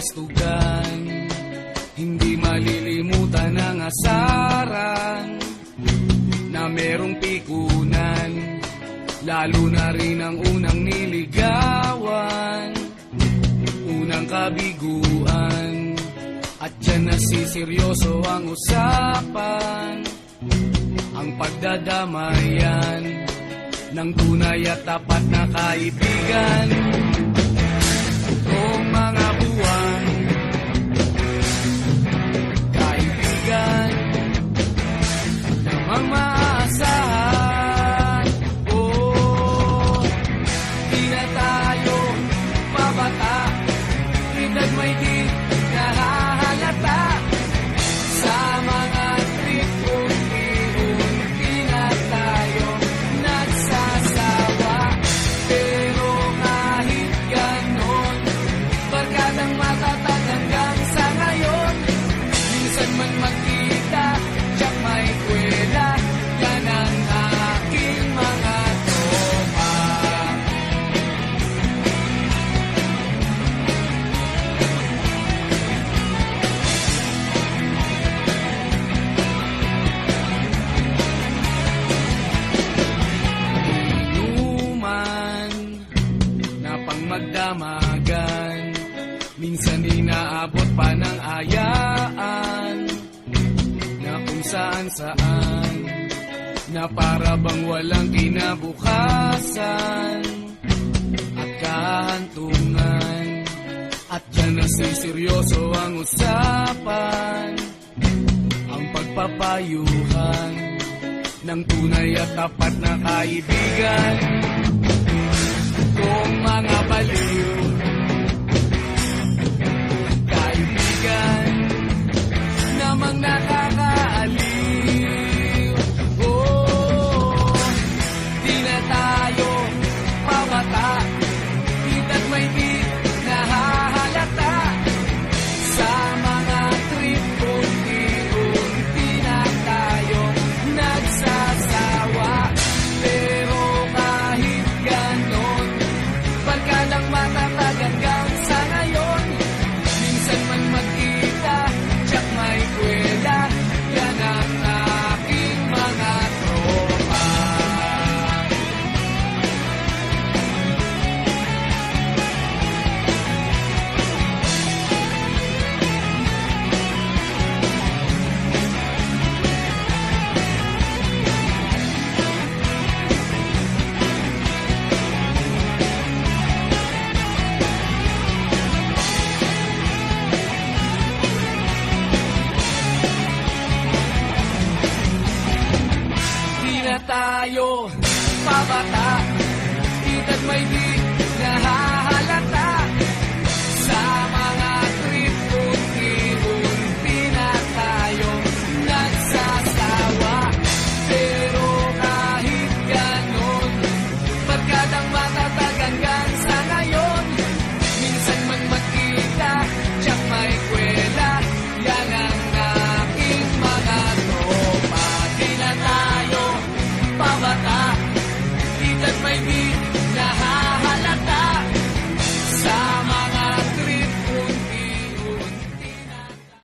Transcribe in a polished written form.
kalustugan. Hindi malilimutan ang asaran na merong pikunan, lalo na rin ang unang niligawan, unang kabiguan. At dyan nasiseryoso ang usapan, ang pagdadamayan ng tunay at tapat na kaibigan. Kung mga buwan, kaibigan, namang maaasahan. Oh, di na tayo pabata, edad may di nahahalata. Sa mga trip unti-unti na tayo nagsasawa. Pero kahit ganon, barkadang matatag hanggang sa ngayon. Minsan man magkita, tiyak may kwela, yan ang aking mga tropa. Inuman na pang magdamagan, minsan inaabot pa ng ayaan, na kung saan-saan, na para bang walang kinabukasan at kahantungan. At dyan nasiseryoso ang usapan, ang pagpapayuhan ng tunay at tapat na kaibigan. Kung mga baliw, kaibigan, namang nakakaaliw. Oh, di na tayo pabata, edad may di nahahalata. Sa mga trip unti-unti na tayo nagsasawa. Pero kahit ganon, barkadang matatag hanggang sa ngayon. Minsan man magkita, tiyak may kwela, yan ang aking mga tropa. Di na tayo pabata, edad may di nahahalata. Sa mga trip unti-unti na tayo nagsasawa. Pero kahit ganon, barkadang matatag hanggang sa ngayon. Minsan man magkita, tiyak may kwela, yan ang aking mga tropa. Di na tayo pabata, edad may di